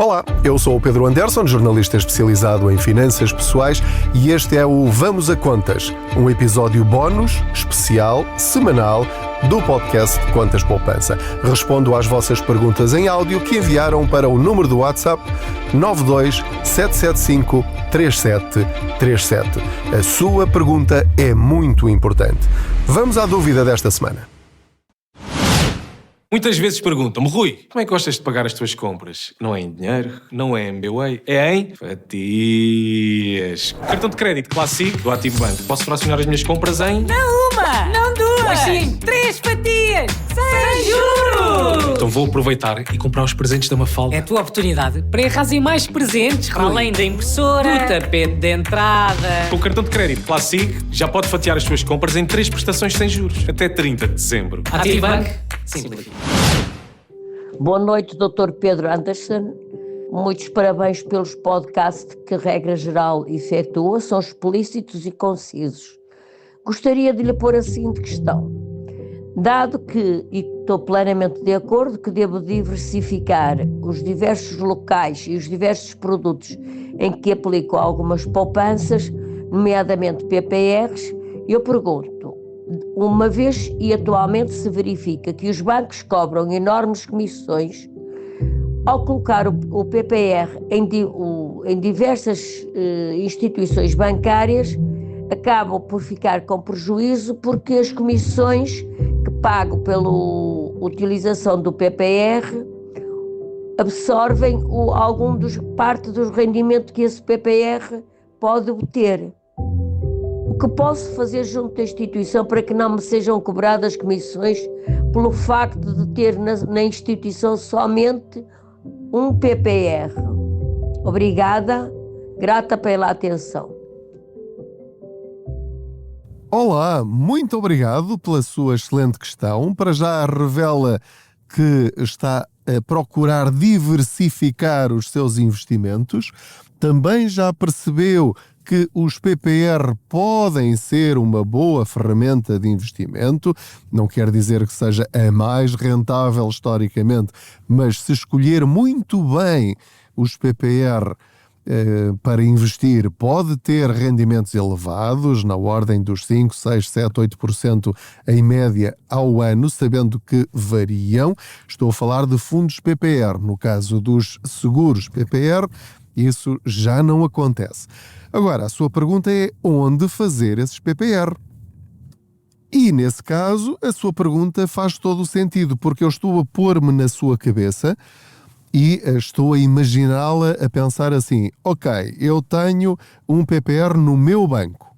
Olá, eu sou o Pedro Anderson, jornalista especializado em finanças pessoais, e este é o Vamos a Contas, um episódio bónus, especial, semanal, do podcast Contas Poupança. Respondo às vossas perguntas em áudio que enviaram para o número do WhatsApp 92 775 3737. A sua pergunta é muito importante. Vamos à dúvida desta semana. Muitas vezes perguntam-me: Rui, como é que gostas de pagar as tuas compras? Não é em dinheiro, não é em MBWay, é em fatias. Cartão de crédito Classic do Ativo Banco. Posso fracionar as minhas compras em... Não uma, não duas, mas sim 3 fatias, sem juros! Então vou aproveitar e comprar os presentes da Mafalda. É a tua oportunidade para arrasar mais presentes, para além da impressora, do tapete de entrada. Com o cartão de crédito Classic, já pode fatiar as suas compras em 3 prestações sem juros, até 30 de dezembro. Ativo Banco, simples. Boa noite, Dr. Pedro Anderson. Muitos parabéns pelos podcasts que, regra geral, efetua, são explícitos e concisos. Gostaria de lhe pôr a seguinte questão. Dado que, e estou plenamente de acordo, que devo diversificar os diversos locais e os diversos produtos em que aplico algumas poupanças, nomeadamente PPRs, eu pergunto, uma vez e atualmente se verifica que os bancos cobram enormes comissões, ao colocar o PPR em diversas instituições bancárias, acabam por ficar com prejuízo porque as comissões que pago pela utilização do PPR absorvem parte do rendimento que esse PPR pode obter. O que posso fazer junto da instituição para que não me sejam cobradas comissões pelo facto de ter na instituição somente um PPR? Obrigada, grata pela atenção. Olá, muito obrigado pela sua excelente questão. Para já revela que está a procurar diversificar os seus investimentos. Também já percebeu que os PPR podem ser uma boa ferramenta de investimento. Não quer dizer que seja a mais rentável historicamente, mas se escolher muito bem os PPR para investir, pode ter rendimentos elevados, na ordem dos 5, 6, 7, 8% em média ao ano, sabendo que variam. Estou a falar de fundos PPR. No caso dos seguros PPR, isso já não acontece. Agora, a sua pergunta é onde fazer esses PPR? E, nesse caso, a sua pergunta faz todo o sentido, porque eu estou a pôr-me na sua cabeça e estou a imaginá-la a pensar assim: ok, eu tenho um PPR no meu banco.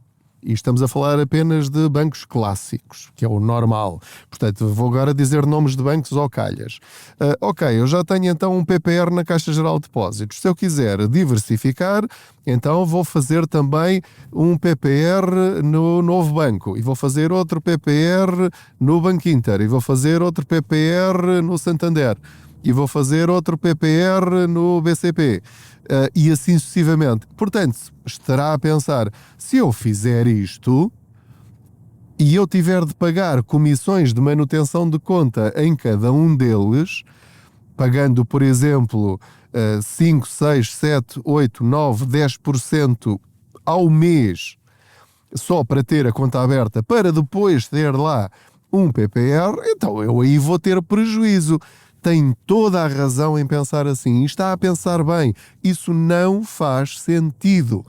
E estamos a falar apenas de bancos clássicos, que é o normal. Portanto, vou agora dizer nomes de bancos ou calhas. Ok, eu já tenho então um PPR na Caixa Geral de Depósitos. Se eu quiser diversificar, então vou fazer também um PPR no Novo Banco. E vou fazer outro PPR no Banco Inter. E vou fazer outro PPR no Santander. E vou fazer outro PPR no BCP. E assim sucessivamente. Portanto, estará a pensar, se eu fizer isto e eu tiver de pagar comissões de manutenção de conta em cada um deles, pagando, por exemplo, 5, 6, 7, 8, 9, 10% ao mês, só para ter a conta aberta, para depois ter lá um PPR, então eu aí vou ter prejuízo. Tem toda a razão em pensar assim, e está a pensar bem. Isso não faz sentido.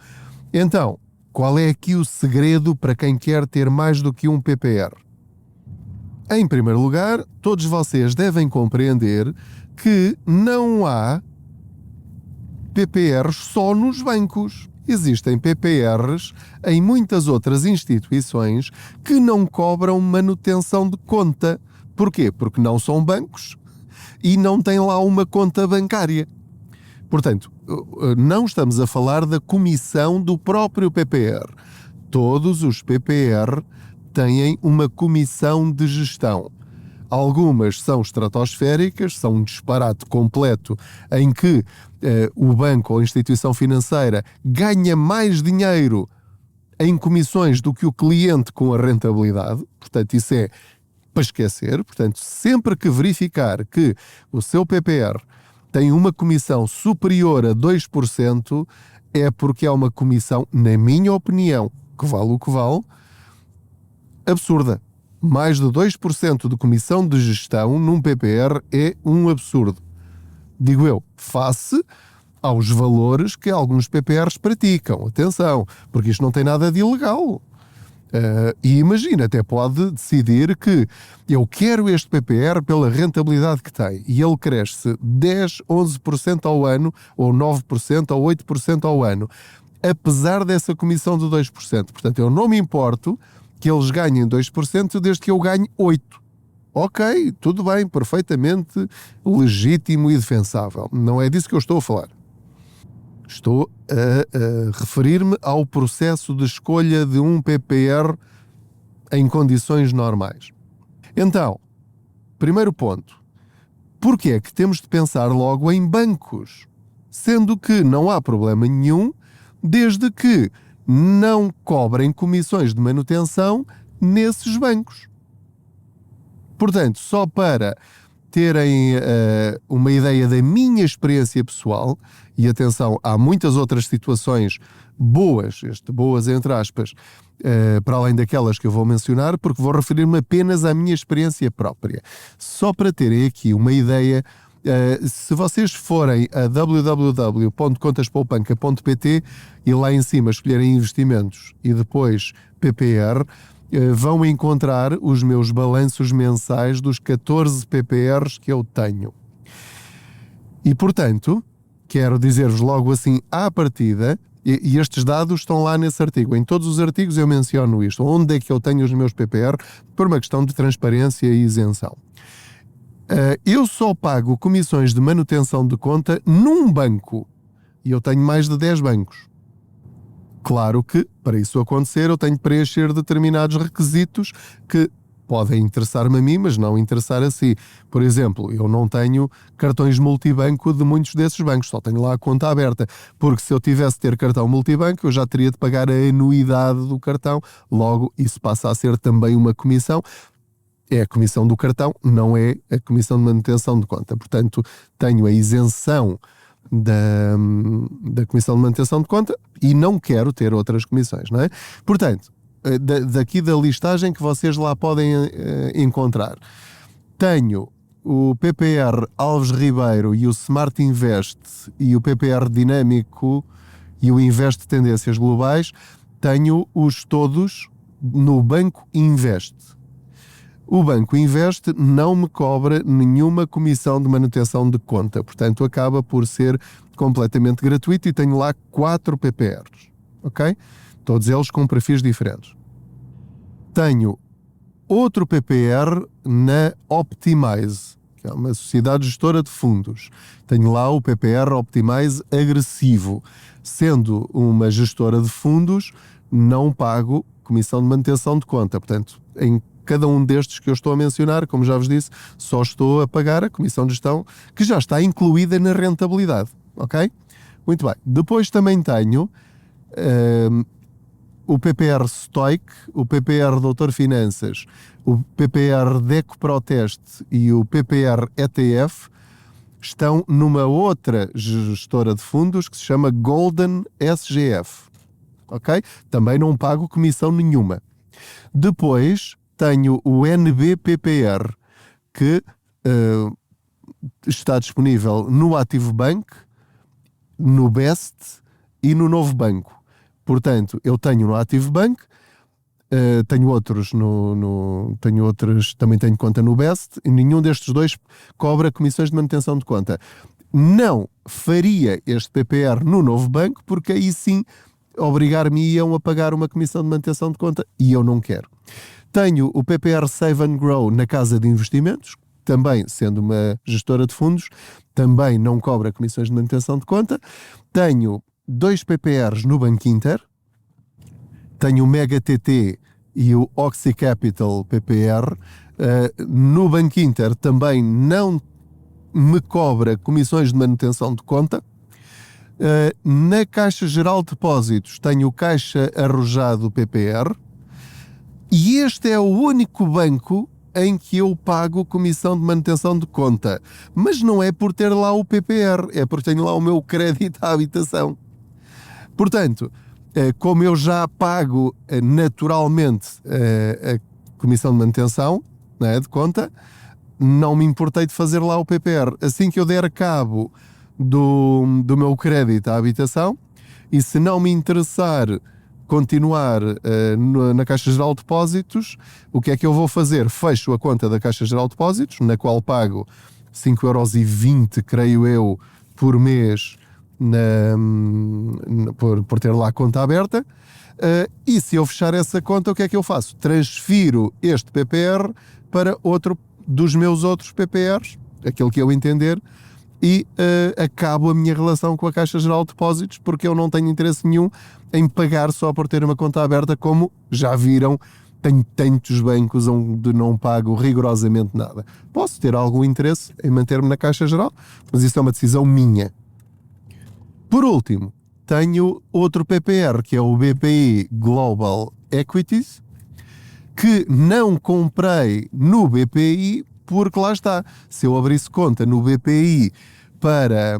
Então, qual é aqui o segredo para quem quer ter mais do que um PPR? Em primeiro lugar, todos vocês devem compreender que não há PPRs só nos bancos. Existem PPRs em muitas outras instituições que não cobram manutenção de conta. Porquê? Porque não são bancos e não têm lá uma conta bancária. Portanto, não estamos a falar da comissão do próprio PPR. Todos os PPR têm uma comissão de gestão. Algumas são estratosféricas, são um disparate completo em que o banco ou a instituição financeira ganha mais dinheiro em comissões do que o cliente com a rentabilidade. Portanto, isso é para esquecer. Portanto, sempre que verificar que o seu PPR tem uma comissão superior a 2%, é porque é uma comissão, na minha opinião, que vale o que vale, absurda. Mais de 2% de comissão de gestão num PPR é um absurdo. Digo eu, face aos valores que alguns PPRs praticam. Atenção, porque isto não tem nada de ilegal. E imagina, até pode decidir que eu quero este PPR pela rentabilidade que tem e ele cresce 10, 11% ao ano, ou 9%, ou 8% ao ano, apesar dessa comissão de 2%. Portanto, eu não me importo que eles ganhem 2% desde que eu ganhe 8%. Ok, tudo bem, perfeitamente legítimo e defensável. Não é disso que eu estou a falar. Estou a referir-me ao processo de escolha de um PPR em condições normais. Então, primeiro ponto. Porquê é que temos de pensar logo em bancos? Sendo que não há problema nenhum, desde que não cobrem comissões de manutenção nesses bancos. Portanto, só para terem uma ideia da minha experiência pessoal, e atenção, há muitas outras situações boas, boas entre aspas, para além daquelas que eu vou mencionar, porque vou referir-me apenas à minha experiência própria. Só para terem aqui uma ideia, se vocês forem a www.contaspoupanca.pt e lá em cima escolherem investimentos e depois PPR, vão encontrar os meus balanços mensais dos 14 PPRs que eu tenho. E, portanto, quero dizer-vos logo assim à partida, e estes dados estão lá nesse artigo. Em todos os artigos eu menciono isto. Onde é que eu tenho os meus PPR? Por uma questão de transparência e isenção. Eu só pago comissões de manutenção de conta num banco. E eu tenho mais de 10 bancos. Claro que, para isso acontecer, eu tenho de preencher determinados requisitos que podem interessar-me a mim, mas não interessar a si. Por exemplo, eu não tenho cartões multibanco de muitos desses bancos, só tenho lá a conta aberta, porque se eu tivesse de ter cartão multibanco, eu já teria de pagar a anuidade do cartão, logo isso passa a ser também uma comissão. É a comissão do cartão, não é a comissão de manutenção de conta. Portanto, tenho a isenção da comissão de manutenção de conta e não quero ter outras comissões, não é? Portanto, daqui da listagem que vocês lá podem encontrar, tenho o PPR Alves Ribeiro e o Smart Invest e o PPR Dinâmico e o Invest Tendências Globais, tenho-os todos no Banco Invest. O Banco Invest não me cobra nenhuma comissão de manutenção de conta, portanto acaba por ser completamente gratuito e tenho lá 4 PPRs, ok? Todos eles com perfis diferentes. Tenho outro PPR na Optimize, que é uma sociedade gestora de fundos. Tenho lá o PPR Optimize Agressivo. Sendo uma gestora de fundos, não pago comissão de manutenção de conta, portanto, em cada um destes que eu estou a mencionar, como já vos disse, só estou a pagar a comissão de gestão que já está incluída na rentabilidade, ok? Muito bem. Depois também tenho o PPR Stoic, o PPR Doutor Finanças, o PPR Deco Proteste e o PPR ETF estão numa outra gestora de fundos que se chama Golden SGF, ok? Também não pago comissão nenhuma. Depois tenho o NBPPR, que está disponível no Ativo Bank, no Best e no Novo Banco. Portanto, eu tenho no Ativo Bank, tenho outros também tenho conta no Best, e nenhum destes dois cobra comissões de manutenção de conta. Não faria este PPR no Novo Banco, porque aí sim obrigar-me-iam a pagar uma comissão de manutenção de conta e eu não quero. Tenho o PPR Save and Grow na Casa de Investimentos, também sendo uma gestora de fundos, também não cobra comissões de manutenção de conta. Tenho 2 PPRs no Banco Inter, tenho o Mega TT e o Oxy Capital PPR. No Banco Inter também não me cobra comissões de manutenção de conta. Na Caixa Geral de Depósitos tenho o Caixa Arrojado PPR. E este é o único banco em que eu pago comissão de manutenção de conta. Mas não é por ter lá o PPR, é porque tenho lá o meu crédito à habitação. Portanto, como eu já pago naturalmente a comissão de manutenção, né, de conta, não me importei de fazer lá o PPR. Assim que eu der cabo do meu crédito à habitação, e se não me interessar continuar na Caixa Geral de Depósitos, o que é que eu vou fazer? Fecho a conta da Caixa Geral de Depósitos, na qual pago 5,20€, creio eu, por mês por ter lá a conta aberta. E se eu fechar essa conta, o que é que eu faço? Transfiro este PPR para outro dos meus outros PPRs, aquele que eu entender, e acabo a minha relação com a Caixa Geral de Depósitos, porque eu não tenho interesse nenhum em pagar só por ter uma conta aberta. Como já viram, tenho tantos bancos onde não pago rigorosamente nada. Posso ter algum interesse em manter-me na Caixa Geral, mas isso é uma decisão minha. Por último, tenho outro PPR, que é o BPI Global Equities, que não comprei no BPI, porque lá está, se eu abrisse conta no BPI para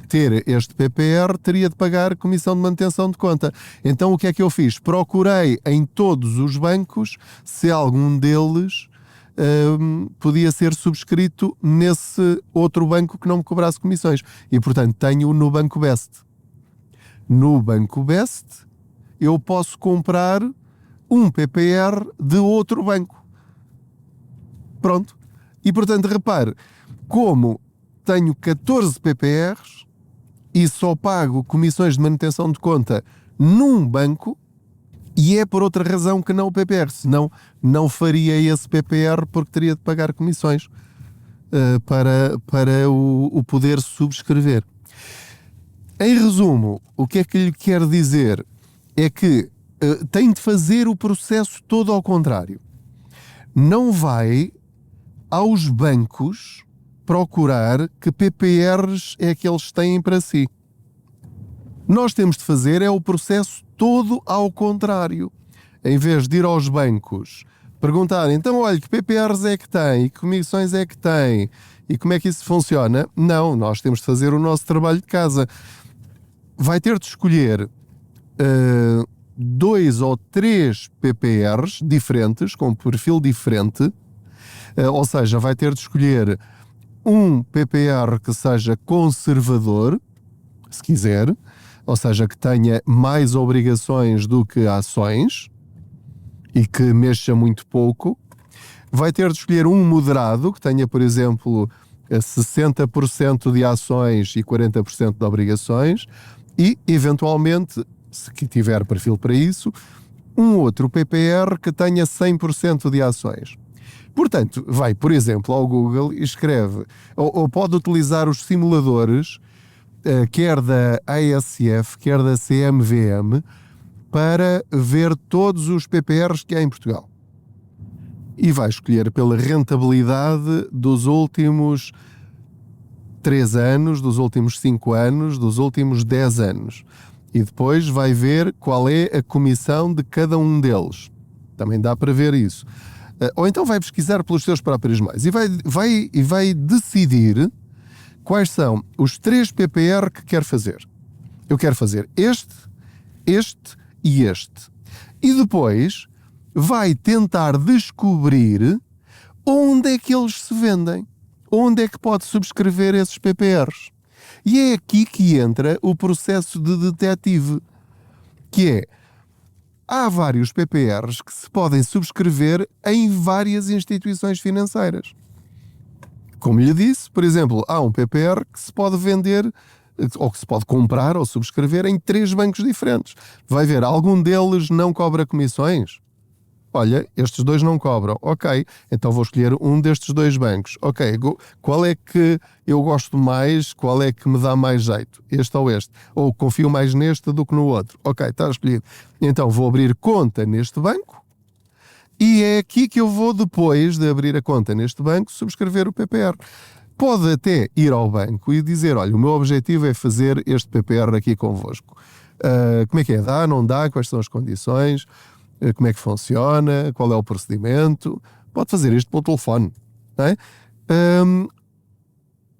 ter este PPR, teria de pagar comissão de manutenção de conta. Então o que é que eu fiz? Procurei em todos os bancos se algum deles podia ser subscrito nesse outro banco que não me cobrasse comissões. E portanto tenho no Banco Best. No Banco Best eu posso comprar um PPR de outro banco. Pronto. E portanto, repare, como tenho 14 PPRs e só pago comissões de manutenção de conta num banco, e é por outra razão que não o PPR, senão não faria esse PPR, porque teria de pagar comissões para o poder subscrever. Em resumo, o que é que lhe quero dizer é que tem de fazer o processo todo ao contrário. Não vai aos bancos procurar que PPRs é que eles têm para si. Nós temos de fazer o processo todo ao contrário. Em vez de ir aos bancos perguntar, então olha, que PPRs é que tem, e que comissões é que tem, e como é que isso funciona? Não, nós temos de fazer o nosso trabalho de casa. Vai ter de escolher 2 ou 3 PPRs diferentes, com perfil diferente, ou seja, vai ter de escolher um PPR que seja conservador, se quiser, ou seja, que tenha mais obrigações do que ações e que mexa muito pouco. Vai ter de escolher um moderado, que tenha, por exemplo, 60% de ações e 40% de obrigações, e, eventualmente, se tiver perfil para isso, um outro PPR que tenha 100% de ações. Portanto, vai, por exemplo, ao Google e escreve, ou pode utilizar os simuladores, quer da ASF, quer da CMVM, para ver todos os PPRs que há em Portugal. E vai escolher pela rentabilidade dos últimos 3 anos, dos últimos 5 anos, dos últimos 10 anos. E depois vai ver qual é a comissão de cada um deles. Também dá para ver isso. Ou então vai pesquisar pelos seus próprios meios e vai decidir quais são os 3 PPR que quer fazer. Eu quero fazer este e este. E depois vai tentar descobrir onde é que eles se vendem. Onde é que pode subscrever esses PPRs. E é aqui que entra o processo de detetive, que é, há vários PPRs que se podem subscrever em várias instituições financeiras. Como lhe disse, por exemplo, há um PPR que se pode vender, ou que se pode comprar ou subscrever em 3 bancos diferentes. Vai ver, algum deles não cobra comissões? Olha, estes 2 não cobram. Ok, então vou escolher um destes 2 bancos. Ok, qual é que eu gosto mais, qual é que me dá mais jeito? Este ou este? Ou confio mais neste do que no outro? Ok, está escolhido. Então vou abrir conta neste banco e é aqui que eu vou, depois de abrir a conta neste banco, subscrever o PPR. Pode até ir ao banco e dizer, olha, o meu objetivo é fazer este PPR aqui convosco. Como é que é? Dá, não dá? Quais são as condições? Como é que funciona, qual é o procedimento, pode fazer isto pelo telefone. Não é?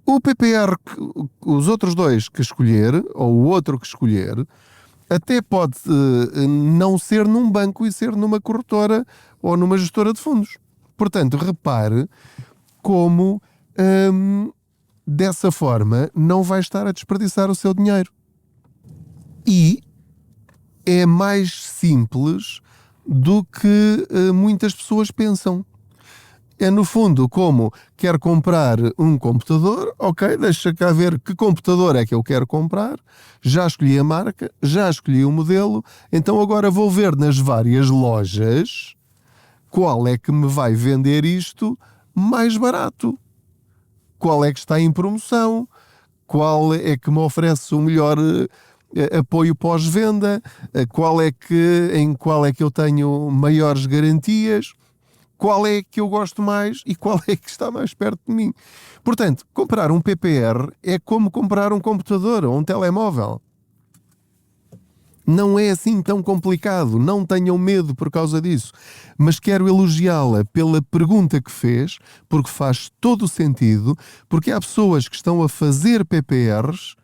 O PPR, os outros dois que escolher, ou o outro que escolher, até pode não ser num banco e ser numa corretora ou numa gestora de fundos. Portanto, repare como dessa forma não vai estar a desperdiçar o seu dinheiro. E é mais simples do que muitas pessoas pensam. É no fundo como quer comprar um computador, ok, deixa cá ver que computador é que eu quero comprar, já escolhi a marca, já escolhi o modelo, então agora vou ver nas várias lojas qual é que me vai vender isto mais barato, qual é que está em promoção, qual é que me oferece o melhor apoio pós-venda, em qual é que eu tenho maiores garantias, qual é que eu gosto mais e qual é que está mais perto de mim. Portanto, comprar um PPR é como comprar um computador ou um telemóvel. Não é assim tão complicado, não tenham medo por causa disso. Mas quero elogiá-la pela pergunta que fez, porque faz todo o sentido, porque há pessoas que estão a fazer PPRs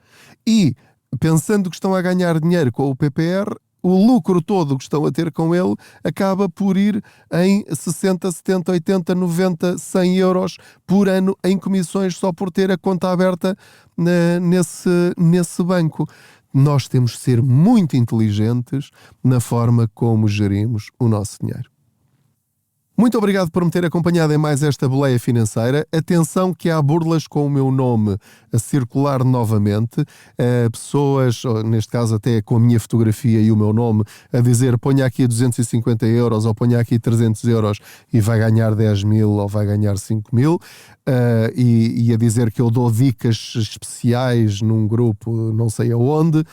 e, pensando que estão a ganhar dinheiro com o PPR, o lucro todo que estão a ter com ele acaba por ir em 60, 70, 80, 90, 100 euros por ano em comissões só por ter a conta aberta nesse banco. Nós temos de ser muito inteligentes na forma como gerimos o nosso dinheiro. Muito obrigado por me ter acompanhado em mais esta boleia financeira. Atenção que há burlas com o meu nome a circular novamente. Pessoas, neste caso até com a minha fotografia e o meu nome, a dizer ponha aqui 250 euros ou ponha aqui 300 euros e vai ganhar 10 mil ou vai ganhar 5 mil. E a dizer que eu dou dicas especiais num grupo não sei aonde.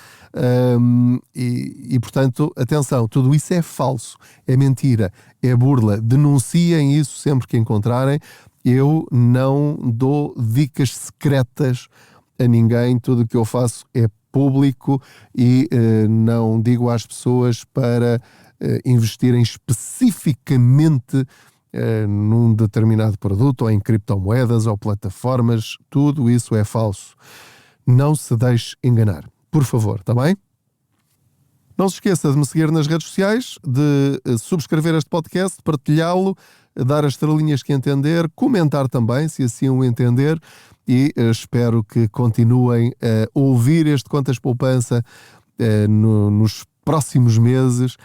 Portanto, atenção, tudo isso é falso, é mentira, é burla. Denunciem isso sempre que encontrarem. Eu não dou dicas secretas a ninguém, tudo o que eu faço é público e não digo às pessoas para investirem especificamente num determinado produto ou em criptomoedas ou plataformas. Tudo isso é falso. Não se deixe enganar, por favor, está bem? Não se esqueça de me seguir nas redes sociais, de subscrever este podcast, partilhá-lo, dar as estrelinhas que entender, comentar também, se assim o entender, e espero que continuem a ouvir este Contas Poupança nos próximos meses,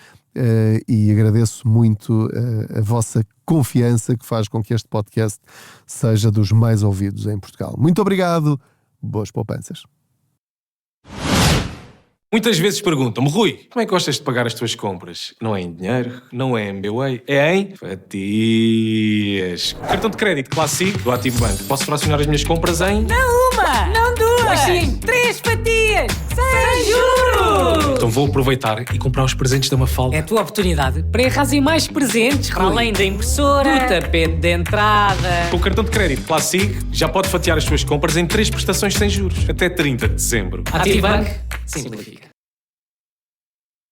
e agradeço muito a vossa confiança que faz com que este podcast seja dos mais ouvidos em Portugal. Muito obrigado, boas poupanças. Muitas vezes perguntam-me, Rui, como é que gostas de pagar as tuas compras? Não é em dinheiro, não é em MBWay, é em fatias. Cartão de crédito clássico do Ativo Banco. Posso fracionar as minhas compras em... Não uma, não duas, mas sim 3 fatias, sem juros! Então vou aproveitar e comprar os presentes da Mafalda. É a tua oportunidade para arrasar mais presentes, para além da impressora, do tapete de entrada. Com o cartão de crédito Classic, já pode fatiar as suas compras em 3 prestações sem juros, até 30 de dezembro. Ativo Banco, simplifica.